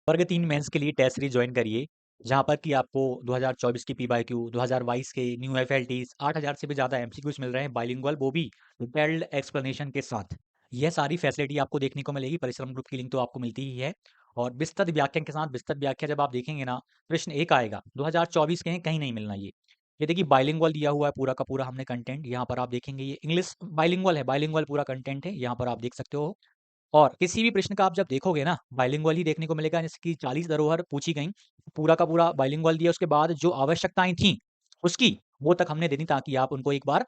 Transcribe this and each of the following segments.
वर्ग 3 मेंस के लिए टेस्ट सीरीज ज्वाइन करिए, जहां पर कि आपको 2024 की पीवाईक्यू, 2022 के न्यू एफएलटीज, 8000 से भी ज़्यादा एमसीक्यूज मिल रहे हैं बाइलिंगुअल, वो भी डिटेल्ड एक्सप्लेनेशन के साथ। यह सारी फैसिलिटी आपको देखने को मिलेगी। परिश्रम ग्रुप की लिंक तो आपको मिलती ही है। और विस्तृत व्याख्यान के साथ विस्तृत व्याख्या जब आप देखेंगे ना, प्रश्न एक आएगा 2024 के हैं, कहीं नहीं मिलना ये देखिए बाइलिंगुअल दिया हुआ है पूरा का पूरा हमने कंटेंट। यहाँ पर आप देखेंगे ये इंग्लिश बाइलिंगुअल है, बाइलिंगुअल पूरा कंटेंट है, यहाँ पर आप देख सकते हो। और किसी भी प्रश्न का आप जब देखोगे ना, बाइलिंगुअल ही देखने को मिलेगा। जैसे कि 40 धरोहर पूछी गई, पूरा का पूरा बाइलिंगुअल दिया, उसके बाद जो आवश्यकताएं थी उसकी वो तक हमने दे दी, ताकि आप उनको एक बार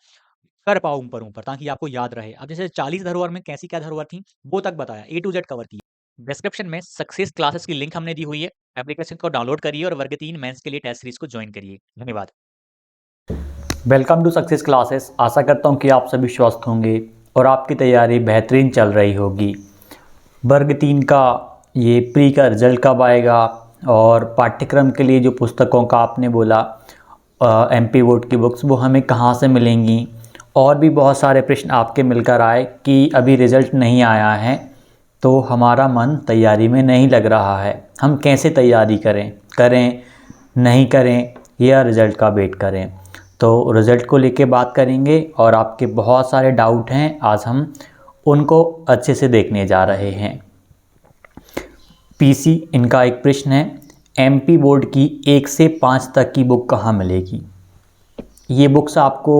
कर पाओ ऊपर ऊपर, ताकि आपको याद रहे। अब जैसे 40 धरोहर में कैसी क्या धरोहर थी वो तक बताया, ए टू जेड कवर किया। डिस्क्रिप्शन में सक्सेस क्लासेस की लिंक हमने दी हुई है। एप्लीकेशन को डाउनलोड करिए और वर्ग 3 मेंस के लिए टेस्ट सीरीज को ज्वाइन करिए। धन्यवाद। Welcome to success classes. आशा करता हूँ कि आप सभी स्वस्थ होंगे और आपकी तैयारी बेहतरीन चल रही होगी। वर्ग 3 का ये प्री का रिजल्ट कब आएगा और पाठ्यक्रम के लिए जो पुस्तकों का आपने बोला एमपी बोर्ड की बुक्स वो हमें कहाँ से मिलेंगी, और भी बहुत सारे प्रश्न आपके मिलकर आए कि अभी रिज़ल्ट नहीं आया है तो हमारा मन तैयारी में नहीं लग रहा है, हम कैसे तैयारी करें नहीं करें या रिज़ल्ट का वेट करें। तो रिज़ल्ट को लेके बात करेंगे और आपके बहुत सारे डाउट हैं, आज हम उनको अच्छे से देखने जा रहे हैं। पीसी इनका एक प्रश्न है, एमपी बोर्ड की 1 से 5 तक की बुक कहाँ मिलेगी। ये बुक्स आपको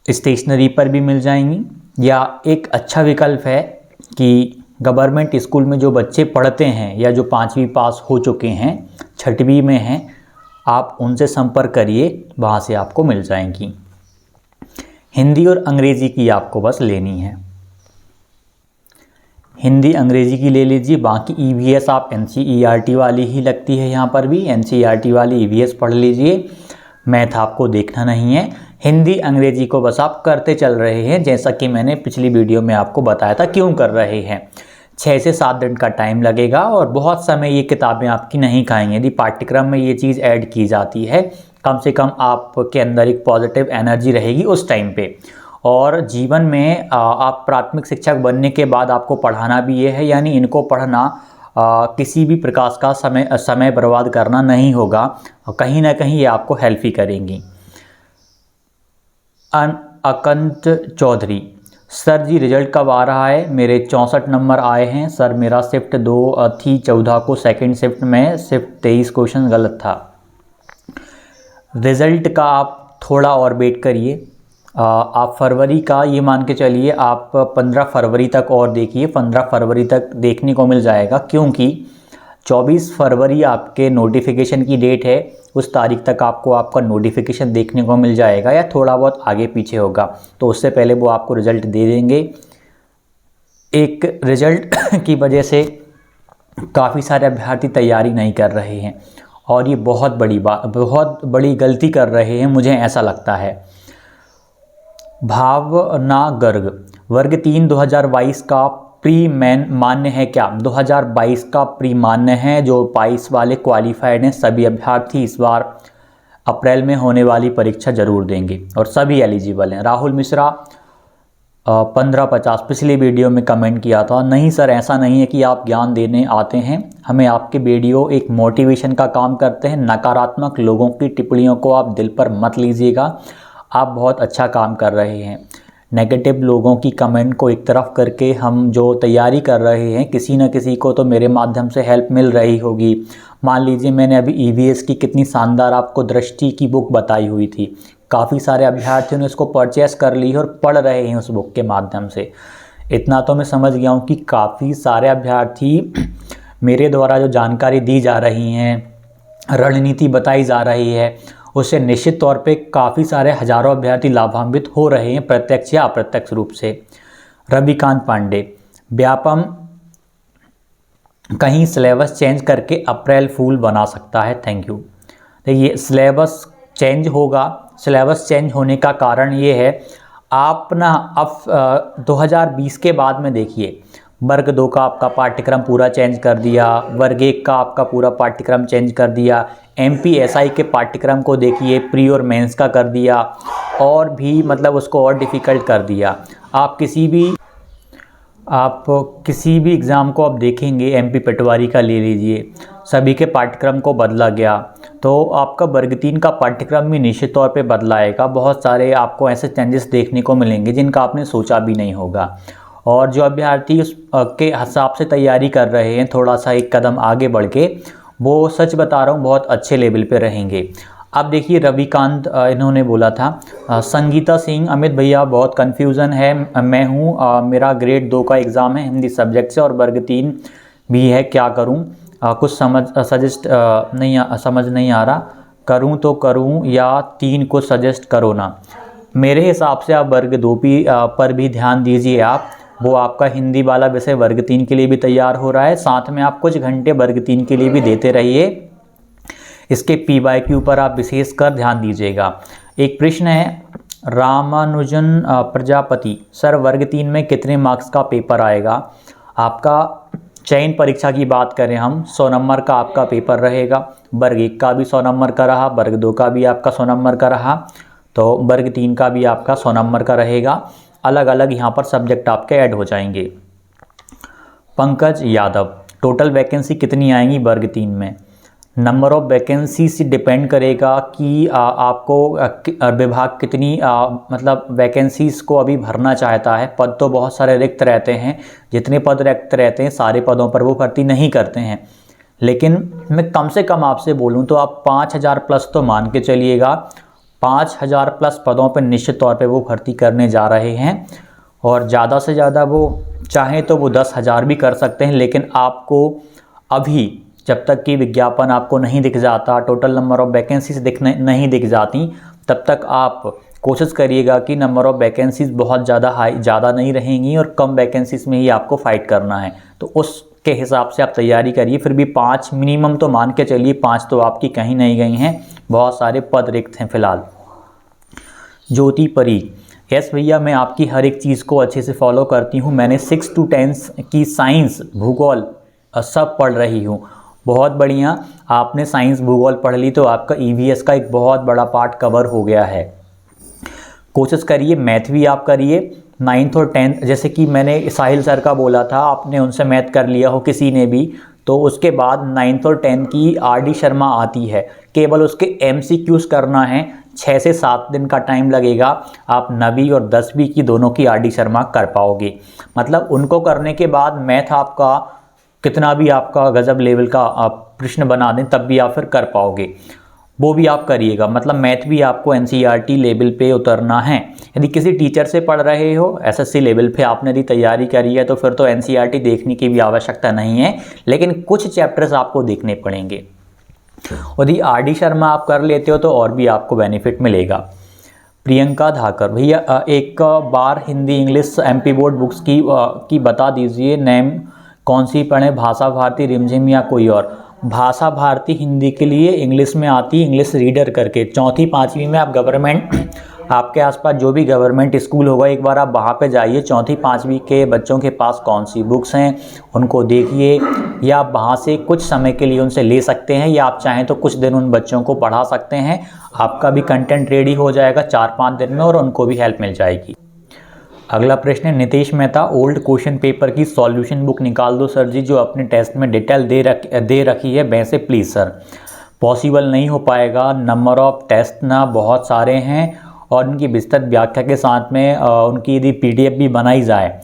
स्टेशनरी पर भी मिल जाएंगी, या एक अच्छा विकल्प है कि गवर्नमेंट स्कूल में जो बच्चे पढ़ते हैं या जो 5वीं पास हो चुके हैं, 6वीं में हैं, आप उनसे संपर्क करिए, वहाँ से आपको मिल जाएंगी। हिंदी और अंग्रेज़ी की आपको बस लेनी है, हिंदी अंग्रेज़ी की ले लीजिए। बाकी ईवीएस आप एनसीईआरटी वाली ही लगती है, यहाँ पर भी एनसीईआरटी वाली ईवीएस पढ़ लीजिए। मैथ आपको देखना नहीं है, हिंदी अंग्रेज़ी को बस आप करते चल रहे हैं, जैसा कि मैंने पिछली वीडियो में आपको बताया था क्यों कर रहे हैं। 6 से 7 दिन का टाइम लगेगा और बहुत समय ये किताबें आपकी नहीं खाएंगी। यदि पाठ्यक्रम में ये चीज़ ऐड की जाती है, कम से कम आपके अंदर एक पॉजिटिव एनर्जी रहेगी उस टाइम पे। और जीवन में आप प्राथमिक शिक्षक बनने के बाद आपको पढ़ाना भी ये है, यानी इनको पढ़ना किसी भी प्रकार का समय बर्बाद करना नहीं होगा, कहीं ना कहीं ये आपको हेल्प ही करेंगी। अकंत चौधरी, सर जी रिजल्ट कब आ रहा है। मेरे 64 नंबर आए हैं सर, मेरा शिफ्ट 2 थी 14 को, सेकंड शिफ्ट में शिफ्ट 23 क्वेश्चन गलत था। रिज़ल्ट का आप थोड़ा और वेट करिए, आप फरवरी का ये मान के चलिए, आप 15 फरवरी तक और देखिए, 15 फरवरी तक देखने को मिल जाएगा, क्योंकि 24 फरवरी आपके नोटिफिकेशन की डेट है। उस तारीख तक आपको आपका नोटिफिकेशन देखने को मिल जाएगा, या थोड़ा बहुत आगे पीछे होगा, तो उससे पहले वो आपको रिज़ल्ट दे देंगे। एक रिज़ल्ट की वजह से काफ़ी सारे अभ्यर्थी तैयारी नहीं कर रहे हैं, और ये बहुत बड़ी गलती कर रहे हैं, मुझे ऐसा लगता है। भावना गर्ग, वर्ग 3 2022 का प्री मान्य है क्या। 2022 का प्री मान्य है, जो 22 वाले क्वालिफाइड हैं सभी अभ्यर्थी इस बार अप्रैल में होने वाली परीक्षा जरूर देंगे और सभी एलिजिबल हैं। राहुल मिश्रा 1550 पिछले वीडियो में कमेंट किया था। नहीं सर, ऐसा नहीं है कि आप ज्ञान देने आते हैं, हमें आपके वीडियो एक मोटिवेशन का काम करते हैं। नकारात्मक लोगों की टिप्पणियों को आप दिल पर मत लीजिएगा, आप बहुत अच्छा काम कर रहे हैं। नेगेटिव लोगों की कमेंट को एक तरफ करके हम जो तैयारी कर रहे हैं, किसी न किसी को तो मेरे माध्यम से हेल्प मिल रही होगी। मान लीजिए मैंने अभी ईवीएस की कितनी शानदार आपको दृष्टि की बुक बताई हुई थी, काफ़ी सारे अभ्यर्थियों ने उसको परचेस कर ली और पढ़ रहे हैं उस बुक के माध्यम से। इतना तो मैं समझ गया हूँ कि काफ़ी सारे अभ्यर्थी मेरे द्वारा जो जानकारी दी जा रही हैं, रणनीति बताई जा रही है, उससे निश्चित तौर पे काफ़ी सारे हजारों अभ्यर्थी लाभान्वित हो रहे हैं, प्रत्यक्ष या अप्रत्यक्ष रूप से। रविकांत पांडे, व्यापम कहीं सिलेबस चेंज करके अप्रैल फूल बना सकता है, थैंक यू। देखिए सिलेबस चेंज होगा, सिलेबस चेंज होने का कारण ये है, आप ना अब 2020 के बाद में देखिए, वर्ग 2 का आपका पाठ्यक्रम पूरा चेंज कर दिया, वर्ग 1 का आपका पूरा पाठ्यक्रम चेंज कर दिया, एमपीएसआई के पाठ्यक्रम को देखिए प्री और मेंस का कर दिया, और भी मतलब उसको और डिफ़िकल्ट कर दिया। आप किसी भी आप किसी भी एग्ज़ाम को आप देखेंगे, एमपी पटवारी का ले लीजिए, सभी के पाठ्यक्रम को बदला गया, तो आपका वर्ग 3 का पाठ्यक्रम भी निश्चित तौर पे बदलाएगा। बहुत सारे आपको ऐसे चेंजेस देखने को मिलेंगे जिनका आपने सोचा भी नहीं होगा। और जो अभ्यर्थी उस के हिसाब से तैयारी कर रहे हैं, थोड़ा सा एक कदम आगे बढ़ के, वो सच बता रहा हूँ बहुत अच्छे लेवल पे रहेंगे। अब देखिए रविकांत इन्होंने बोला था, संगीता सिंह, अमित भैया बहुत कन्फ्यूज़न है, मैं हूँ, मेरा ग्रेड 2 का एग्ज़ाम है हिंदी सब्जेक्ट से और वर्ग 3 भी है, क्या करूँ? कुछ समझ नहीं आ रहा, करूँ तो करूँ या 3 को सजेस्ट करो ना। मेरे हिसाब से आप वर्ग 2 पर भी ध्यान दीजिए। आप वो आपका हिंदी वाला विषय वर्ग 3 के लिए भी तैयार हो रहा है, साथ में आप कुछ घंटे वर्ग 3 के लिए भी देते रहिए। इसके PYQ पर आप विशेष कर ध्यान दीजिएगा। एक प्रश्न है रामानुजन प्रजापति, सर वर्ग 3 में कितने मार्क्स का पेपर आएगा? आपका चयन परीक्षा की बात करें हम, 100 नंबर का आपका पेपर रहेगा। वर्ग 1 का भी 100 नंबर का रहा, वर्ग 2 का भी आपका 100 नंबर का रहा, तो वर्ग 3 का भी आपका 100 नंबर का रहेगा। अलग अलग यहाँ पर सब्जेक्ट आपके ऐड हो जाएंगे। पंकज यादव, टोटल वैकेंसी कितनी आएंगी वर्ग 3 में? नंबर ऑफ वैकेंसी से डिपेंड करेगा कि आपको विभाग कितनी मतलब वैकेंसीज़ को अभी भरना चाहता है। पद तो बहुत सारे रिक्त रहते हैं, जितने पद रिक्त रहते हैं सारे पदों पर वो भर्ती नहीं करते हैं, लेकिन मैं कम से कम आपसे बोलूं तो आप 5000 प्लस तो मान के चलिएगा। 5000 प्लस पदों पर निश्चित तौर पे वो भर्ती करने जा रहे हैं, और ज़्यादा से ज़्यादा वो चाहें तो वो 10,000 भी कर सकते हैं, लेकिन आपको अभी जब तक कि विज्ञापन आपको नहीं दिख जाता, टोटल नंबर ऑफ़ वैकेंसीज नहीं दिख जाती, तब तक आप कोशिश करिएगा कि नंबर ऑफ़ वैकेंसीज बहुत ज़्यादा नहीं रहेंगी और कम वैकेंसीज में ही आपको फाइट करना है। तो उसके हिसाब से आप तैयारी करिए। फिर भी 5 मिनिमम तो मान के चलिए, 5 तो आपकी कहीं नहीं गई हैं, बहुत सारे पद रिक्त हैं फिलहाल। ज्योति परी, यस भैया मैं आपकी हर एक चीज़ को अच्छे से फॉलो करती हूँ, मैंने 6 to 10 की साइंस भूगोल सब पढ़ रही हूँ। बहुत बढ़िया, आपने साइंस भूगोल पढ़ ली तो आपका EVS का एक बहुत बड़ा पार्ट कवर हो गया है। कोशिश करिए मैथ भी आप करिए, 9th और 10th, जैसे कि मैंने साहिल सर का बोला था, आपने उनसे मैथ कर लिया हो किसी ने भी, तो उसके बाद 9th और 10th की RD शर्मा आती है, केवल उसके MCQs करना है, 6 से 7 दिन का टाइम लगेगा, आप 9वीं और 10वीं की दोनों की RD शर्मा कर पाओगे। मतलब उनको करने के बाद मैथ आपका कितना भी आपका गजब लेवल का आप प्रश्न बना दें तब भी आप फिर कर पाओगे, वो भी आप करिएगा। मतलब मैथ भी आपको NCERT लेवल पे उतरना है। यदि किसी टीचर से पढ़ रहे हो, SSC लेवल पे आपने यदि तैयारी करी है, तो फिर तो NCERT देखने की भी आवश्यकता नहीं है, लेकिन कुछ चैप्टर्स आपको देखने पड़ेंगे। यदि RD शर्मा आप कर लेते हो तो और भी आपको बेनिफिट मिलेगा। प्रियंका धाकर, भैया एक बार Hindi English MP board books की बता दीजिए, नेम कौन सी पढ़ें, भाषा भारती, रिमझिम या कोई और? भाषा भारती हिंदी के लिए इंग्लिश में आती, इंग्लिश रीडर करके 4वीं 5वीं में आप गवर्नमेंट, आपके आसपास जो भी गवर्नमेंट स्कूल होगा एक बार आप वहाँ पे जाइए, 4वीं 5वीं के बच्चों के पास कौन सी बुक्स हैं उनको देखिए, या आप वहाँ से कुछ समय के लिए उनसे ले सकते हैं, या आप चाहें तो कुछ दिन उन बच्चों को पढ़ा सकते हैं। आपका भी कंटेंट रेडी हो जाएगा 4-5 दिन में और उनको भी हेल्प मिल जाएगी। अगला प्रश्न है Nitesh Mehta, old question paper की सॉल्यूशन बुक निकाल दो सर जी, जो अपने टेस्ट में डिटेल दे रखी है वैसे प्लीज़ सर। पॉसिबल नहीं हो पाएगा, नंबर ऑफ टेस्ट ना बहुत सारे हैं और उनकी विस्तृत व्याख्या के साथ में उनकी यदि PDF भी बनाई जाए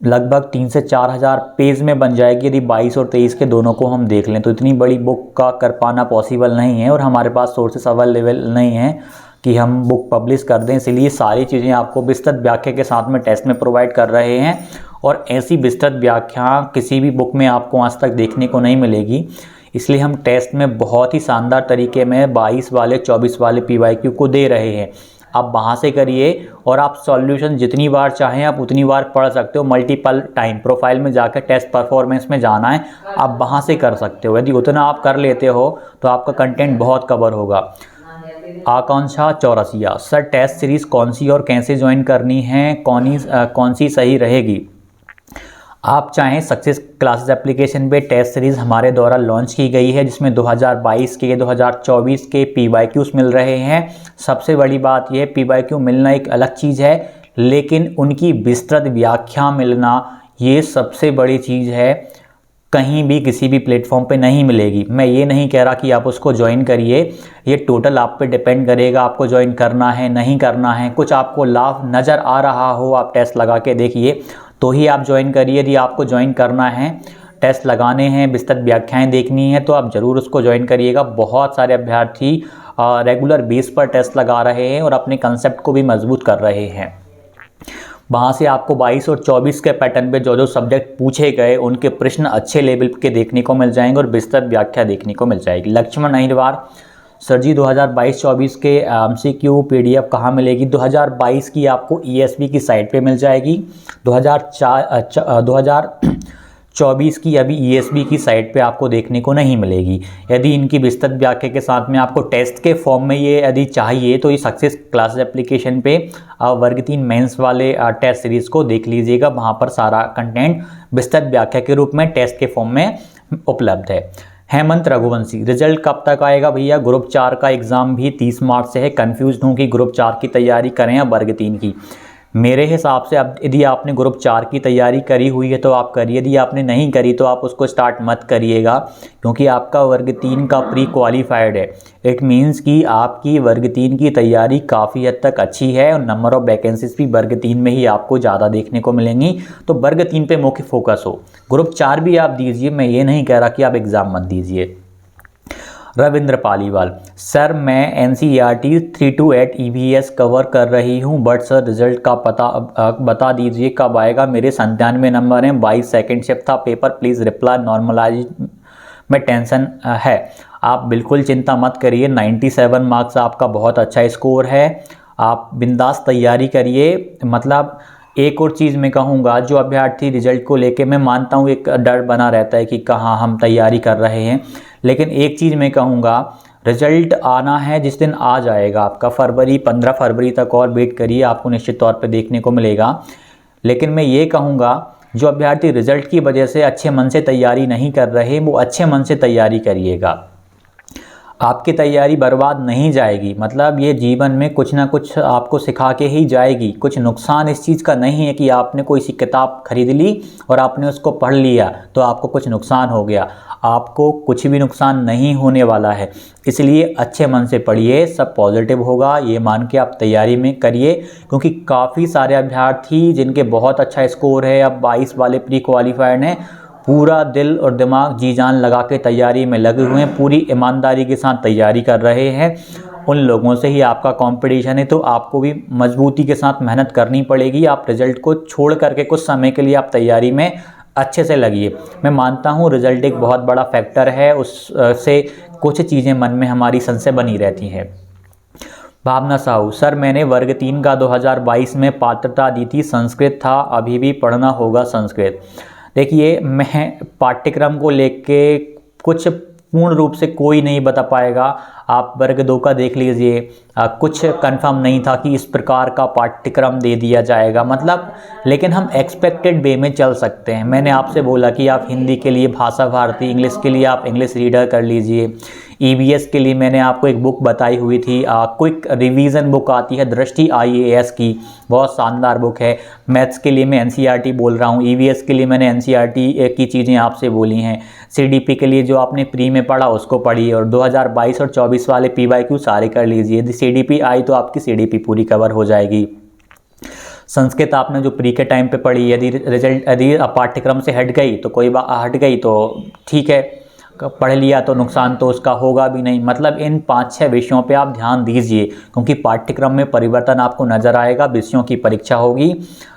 लगभग 3 से 4 हज़ार पेज में बन जाएगी। यदि 22 और 23 के दोनों को हम देख लें तो इतनी बड़ी बुक का कर पाना पॉसिबल नहीं है, और हमारे पास सोर्सेस अवेलेबल नहीं है कि हम बुक पब्लिश कर दें। इसलिए सारी चीज़ें आपको विस्तृत व्याख्या के साथ में टेस्ट में प्रोवाइड कर रहे हैं, और ऐसी विस्तृत व्याख्या किसी भी बुक में आपको आज तक देखने को नहीं मिलेगी। इसलिए हम टेस्ट में बहुत ही शानदार तरीके में 22 वाले 24 वाले PYQ को दे रहे हैं। आप वहाँ से करिए, और आप सॉल्यूशन जितनी बार चाहें आप उतनी बार पढ़ सकते हो, मल्टीपल टाइम। प्रोफाइल में जाकर टेस्ट परफॉर्मेंस में जाना है, आप वहाँ से कर सकते हो। यदि उतना आप कर लेते हो तो आपका कंटेंट बहुत कवर होगा। आकांक्षा चौरसिया, सर टेस्ट सीरीज़ कौन सी और कैसे ज्वाइन करनी है, कौन सी सही रहेगी? आप चाहें सक्सेस क्लासेस एप्लीकेशन पे टेस्ट सीरीज़ हमारे द्वारा लॉन्च की गई है, जिसमें 2022 के 2024 के PYQs मिल रहे हैं। सबसे बड़ी बात यह PYQ मिलना एक अलग चीज़ है, लेकिन उनकी विस्तृत व्याख्या मिलना ये सबसे बड़ी चीज़ है, कहीं भी किसी भी प्लेटफॉर्म पे नहीं मिलेगी। मैं ये नहीं कह रहा कि आप उसको ज्वाइन करिए, ये टोटल आप पे डिपेंड करेगा आपको ज्वाइन करना है नहीं करना है। कुछ आपको लाभ नज़र आ रहा हो, आप टेस्ट लगा के देखिए तो ही आप ज्वाइन करिए। यदि आपको ज्वाइन करना है, टेस्ट लगाने हैं, विस्तृत व्याख्याएं देखनी है तो आप ज़रूर उसको ज्वाइन करिएगा। बहुत सारे अभ्यर्थी रेगुलर बेस पर टेस्ट लगा रहे हैं और अपने कंसेप्ट को भी मजबूत कर रहे हैं। वहाँ से आपको 22 और 24 के पैटर्न पे जो जो सब्जेक्ट पूछे गए उनके प्रश्न अच्छे लेवल के देखने को मिल जाएंगे और विस्तृत व्याख्या देखने को मिल जाएगी। लक्ष्मण अहिरवार, सर जी 2022-24 के एमसीक्यू पीडीएफ कहाँ मिलेगी? 2022 की आपको ईएसबी की साइट पे मिल जाएगी। 2024 की अभी ईएसबी की साइट पे आपको देखने को नहीं मिलेगी। यदि इनकी विस्तृत व्याख्या के साथ में आपको टेस्ट के फॉर्म में ये यदि चाहिए तो ये सक्सेस क्लासेस एप्लीकेशन पे वर्ग 3 मेंस वाले टेस्ट सीरीज़ को देख लीजिएगा। वहाँ पर सारा कंटेंट विस्तृत व्याख्या के रूप में टेस्ट के फॉर्म में उपलब्ध है। हेमंत रघुवंशी, रिजल्ट कब तक आएगा भैया? ग्रुप 4 का एग्ज़ाम भी 30 मार्च से है। कन्फ्यूज हूँ कि ग्रुप 4 की तैयारी करें या वर्ग 3 की। मेरे हिसाब से अब यदि आपने ग्रुप 4 की तैयारी करी हुई है तो आप करिए, यदि आपने नहीं करी तो आप उसको स्टार्ट मत करिएगा, क्योंकि आपका वर्ग 3 का प्री क्वालिफाइड है। इट मीन्स कि आपकी वर्ग 3 की तैयारी काफ़ी हद तक अच्छी है और नंबर ऑफ वैकेंसीज भी वर्ग 3 में ही आपको ज़्यादा देखने को मिलेंगी। तो वर्ग 3 पे मुख्य फोकस हो। ग्रुप 4 भी आप दीजिए, मैं ये नहीं कह रहा कि आप एग्ज़ाम मत दीजिए। रविंद्र पालीवाल, सर मैं एनसीईआरटी 3 to 8 ईवीएस कवर कर रही हूँ, बट सर रिजल्ट का पता बता दीजिए कब आएगा? मेरे 97 नंबर हैं, 22 सेकेंड शिफ्ट था पेपर, प्लीज़ रिप्लाई नॉर्मलाइज में टेंशन है। आप बिल्कुल चिंता मत करिए, 97 मार्क्स आपका बहुत अच्छा स्कोर है। आप बिंदास तैयारी करिए। मतलब एक और चीज़ मैं कहूँगा, जो अभ्यर्थी रिजल्ट को लेके, मैं मानता हूँ एक डर बना रहता है कि कहाँ हम तैयारी कर रहे हैं, लेकिन एक चीज़ मैं कहूँगा, रिजल्ट आना है जिस दिन आ जाएगा आपका, 15 फरवरी तक और वेट करिए, आपको निश्चित तौर पे देखने को मिलेगा। लेकिन मैं ये कहूँगा, जो अभ्यर्थी रिजल्ट की वजह से अच्छे मन से तैयारी नहीं कर रहे, वो अच्छे मन से तैयारी करिएगा। आपकी तैयारी बर्बाद नहीं जाएगी। मतलब ये जीवन में कुछ ना कुछ आपको सिखा के ही जाएगी। कुछ नुकसान इस चीज़ का नहीं है कि आपने कोई सी किताब खरीद ली और आपने उसको पढ़ लिया तो आपको कुछ नुकसान हो गया। आपको कुछ भी नुकसान नहीं होने वाला है। इसलिए अच्छे मन से पढ़िए, सब पॉजिटिव होगा, ये मान के आप तैयारी में करिए। क्योंकि काफ़ी सारे अभ्यर्थी जिनके बहुत अच्छा स्कोर है, अब 22 वाले प्री क्वालिफाइड हैं, पूरा दिल और दिमाग जी जान लगा के तैयारी में लगे हुए हैं, पूरी ईमानदारी के साथ तैयारी कर रहे हैं। उन लोगों से ही आपका कंपटीशन है, तो आपको भी मजबूती के साथ मेहनत करनी पड़ेगी। आप रिजल्ट को छोड़ करके कुछ समय के लिए आप तैयारी में अच्छे से लगिए। मैं मानता हूँ रिजल्ट एक बहुत बड़ा फैक्टर है, उससे कुछ चीज़ें मन में हमारी संशय बनी रहती हैं। भावना साहू, सर मैंने वर्ग 3 का 2022 में पात्रता दी थी, संस्कृत था, अभी भी पढ़ना होगा संस्कृत? देखिए, मैं पाठ्यक्रम को लेके कुछ पूर्ण रूप से कोई नहीं बता पाएगा। आप वर्ग 2 का देख लीजिए, कुछ कंफर्म नहीं था कि इस प्रकार का पाठ्यक्रम दे दिया जाएगा। मतलब लेकिन हम एक्सपेक्टेड वे में चल सकते हैं। मैंने आपसे बोला कि आप हिंदी के लिए भाषा भारती, इंग्लिश के लिए आप इंग्लिश रीडर कर लीजिए। ईवीएस के लिए मैंने आपको एक बुक बताई हुई थी, क्विक रिवीजन बुक आती है दृष्टि आईएएस की, बहुत शानदार बुक है। मैथ्स के लिए मैं एनसीईआरटी बोल रहा हूँ, ईवीएस के लिए मैंने एनसीईआरटी की चीज़ें आपसे बोली हैं। सीडीपी के लिए जो आपने प्री में पढ़ा उसको पढ़िए, और 2022 और 24 वाले पीवाईक्यू सारे कर लीजिए। यदि सीडीपी आई तो आपकी सीडीपी पूरी कवर हो जाएगी। संस्कृत आपने जो प्री के टाइम पे पढ़ी, यदि पाठ्यक्रम से हट गई तो कोई बात, हट गई तो ठीक है, पढ़ लिया तो नुकसान तो उसका होगा भी नहीं। मतलब इन 5-6 विषयों पे आप ध्यान दीजिए, क्योंकि पाठ्यक्रम में परिवर्तन आपको नज़र आएगा। विषयों की परीक्षा होगी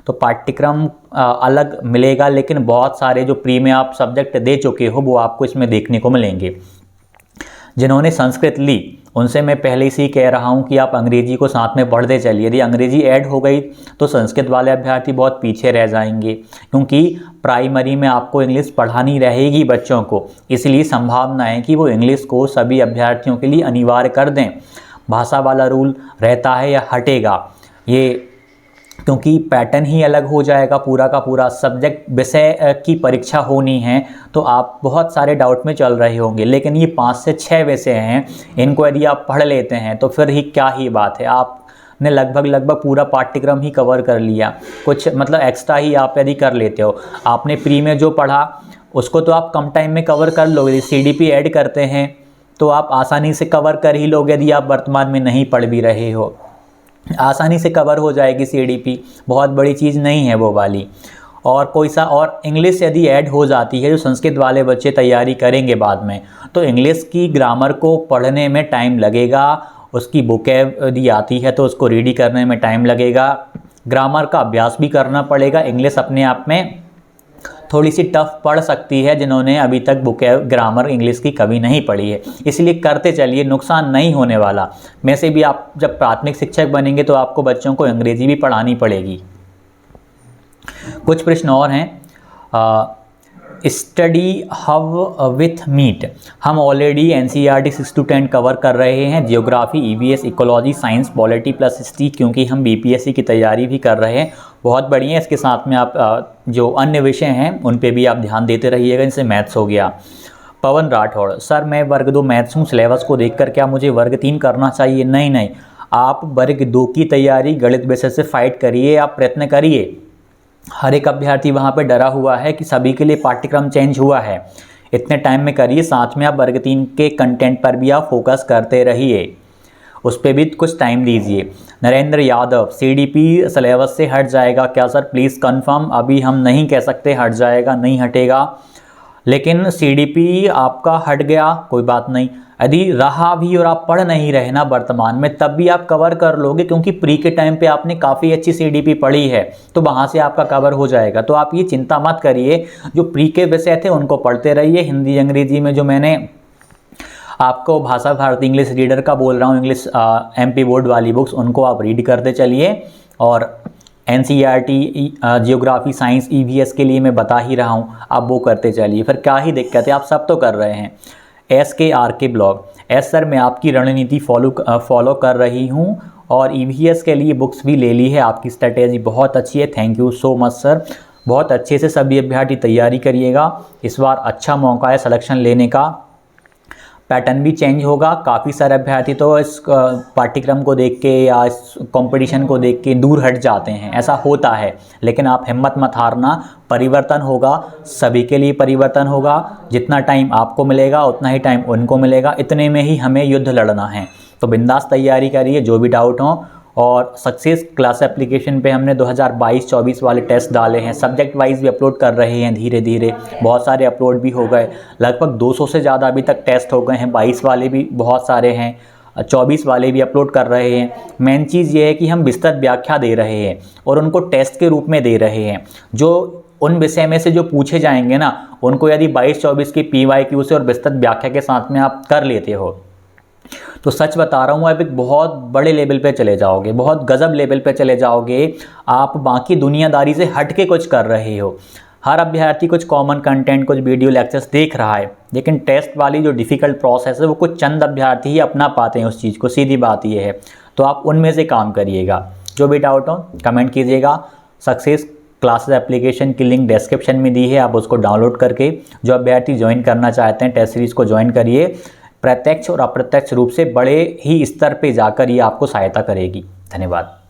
तो पाठ्यक्रम अलग मिलेगा, लेकिन बहुत सारे जो प्री में आप सब्जेक्ट दे चुके हो वो आपको इसमें देखने को मिलेंगे। जिन्होंने संस्कृत ली उनसे मैं पहले से ही कह रहा हूं कि आप अंग्रेजी को साथ में पढ़ते चलिए। यदि अंग्रेजी ऐड हो गई तो संस्कृत वाले अभ्यर्थी बहुत पीछे रह जाएंगे, क्योंकि प्राइमरी में आपको इंग्लिश पढ़ानी रहेगी बच्चों को। इसलिए संभावना है कि वो इंग्लिश को सभी अभ्यर्थियों के लिए अनिवार्य कर दें। भाषा वाला रूल रहता है या हटेगा ये, क्योंकि पैटर्न ही अलग हो जाएगा। पूरा का पूरा सब्जेक्ट विषय की परीक्षा होनी है, तो आप बहुत सारे डाउट में चल रहे होंगे। लेकिन ये 5 से 6 विषय हैं, इनको यदि आप पढ़ लेते हैं तो फिर ही क्या ही बात है। आप आपने लगभग पूरा पाठ्यक्रम ही कवर कर लिया। कुछ मतलब एक्स्ट्रा ही आप यदि कर लेते हो, आपने प्री में जो पढ़ा उसको तो आप कम टाइम में कवर कर लोगे। CDP ऐड करते हैं तो आप आसानी से कवर कर ही लोगे, यदि आप वर्तमान में नहीं पढ़ भी रहे हो आसानी से कवर हो जाएगी CDP, बहुत बड़ी चीज़ नहीं है वो वाली। और कोई सा और इंग्लिश यदि ऐड हो जाती है, जो संस्कृत वाले बच्चे तैयारी करेंगे बाद में, तो इंग्लिश की ग्रामर को पढ़ने में टाइम लगेगा, उसकी बुकें यदि आती है तो उसको रीडी करने में टाइम लगेगा, ग्रामर का अभ्यास भी करना पड़ेगा। इंग्लिश अपने आप में थोड़ी सी टफ पढ़ सकती है जिन्होंने अभी तक बुके ग्रामर इंग्लिश की कभी नहीं पढ़ी है, इसलिए करते चलिए, नुकसान नहीं होने वाला। में से भी आप जब प्राथमिक शिक्षक बनेंगे तो आपको बच्चों को अंग्रेजी भी पढ़ानी पड़ेगी। कुछ प्रश्न और हैं। स्टडी हाउ विथ मीट, हम ऑलरेडी NCERT 6 to 10 कवर कर रहे हैं, geography, EVS, ecology, science, polity plus history, क्योंकि हम BPSC की तैयारी भी कर रहे हैं। बहुत बढ़िया। इसके साथ में आप जो अन्य विषय हैं उन पे भी आप ध्यान देते रहिएगा। जैसे मैथ्स हो गया। पवन राठौड़, सर मैं वर्ग 2 मैथ्स हूँ, सिलेबस को देखकर क्या मुझे वर्ग 3 करना चाहिए? नहीं, आप वर्ग 2 की तैयारी गणित विषय से फाइट करिए, आप प्रयत्न करिए। हर एक अभ्यर्थी वहाँ पे डरा हुआ है कि सभी के लिए पाठ्यक्रम चेंज हुआ है, इतने टाइम में करिए। साथ में आप वर्ग 3 के कंटेंट पर भी आप फोकस करते रहिए, उस पर भी कुछ टाइम दीजिए। नरेंद्र यादव, CDP सिलेबस से हट जाएगा क्या सर? Please confirm. अभी हम नहीं कह सकते हट जाएगा, नहीं हटेगा, लेकिन CDP आपका हट गया कोई बात नहीं, यदि रहा भी और आप पढ़ नहीं रहे ना वर्तमान में, तब भी आप कवर कर लोगे, क्योंकि प्री के टाइम पे आपने काफ़ी अच्छी CDP पढ़ी है, तो वहाँ से आपका कवर हो जाएगा। तो आप ये चिंता मत करिए, जो प्री के विषय थे उनको पढ़ते रहिए। हिंदी अंग्रेजी में जो मैंने आपको भाषा भारती इंग्लिश रीडर का बोल रहा हूँ, इंग्लिश MP बोर्ड वाली बुक्स, उनको आप रीड करते चलिए। और NCERT जियोग्राफी, साइंस, EVS के लिए मैं बता ही रहा हूँ, आप वो करते चलिए। फिर क्या ही दिक्कत है, आप सब तो कर रहे हैं। SKRK ब्लॉग, सर मैं आपकी रणनीति फॉलो कर रही हूँ और EVS के लिए बुक्स भी ले ली है, आपकी स्ट्रेटेजी बहुत अच्छी है, thank you so much sir. बहुत अच्छे से सभी अभ्यर्थी तैयारी करिएगा, इस बार अच्छा मौका है सिलेक्शन लेने का। पैटर्न भी चेंज होगा। काफ़ी सारे अभ्यर्थी तो इस पाठ्यक्रम को देख के या इस कंपटीशन को देख के दूर हट जाते हैं, ऐसा होता है, लेकिन आप हिम्मत मत हारना, परिवर्तन होगा, सभी के लिए परिवर्तन होगा। जितना टाइम आपको मिलेगा उतना ही टाइम उनको मिलेगा, इतने में ही हमें युद्ध लड़ना है। तो बिंदास तैयारी करिए, जो भी डाउट हो। और सक्सेस क्लास एप्लीकेशन पे हमने 2022-24 वाले टेस्ट डाले हैं, सब्जेक्ट वाइज भी अपलोड कर रहे हैं धीरे धीरे, बहुत सारे अपलोड भी हो गए, लगभग 200 से ज़्यादा अभी तक टेस्ट हो गए हैं। 22 वाले भी बहुत सारे हैं, 24 वाले भी अपलोड कर रहे हैं। मेन चीज़ ये है कि हम विस्तृत व्याख्या दे रहे हैं और उनको टेस्ट के रूप में दे रहे हैं। जो उन विषय में से जो पूछे जाएंगे ना, उनको यदि 22-24 की PYQ से और विस्तृत व्याख्या के साथ में आप कर लेते हो, तो सच बता रहा हूँ आप एक बहुत बड़े लेवल पे चले जाओगे, बहुत गजब लेवल पे चले जाओगे। आप बाकी दुनियादारी से हट के कुछ कर रहे हो। हर अभ्यर्थी कुछ कॉमन कंटेंट, कुछ वीडियो लेक्चर्स देख रहा है, लेकिन टेस्ट वाली जो डिफ़िकल्ट प्रोसेस है वो कुछ चंद अभ्यर्थी ही अपना पाते हैं उस चीज़ को, सीधी बात ये है। तो आप उनमें से काम करिएगा। जो भी डाउट हो कमेंट कीजिएगा। सक्सेस क्लासेस एप्लीकेशन की लिंक डिस्क्रिप्शन में दी है, आप उसको डाउनलोड करके जो अभ्यर्थी ज्वाइन करना चाहते हैं टेस्ट सीरीज़ को ज्वाइन करिए। प्रत्यक्ष और अप्रत्यक्ष रूप से बड़े ही स्तर पे जाकर ये आपको सहायता करेगी। धन्यवाद।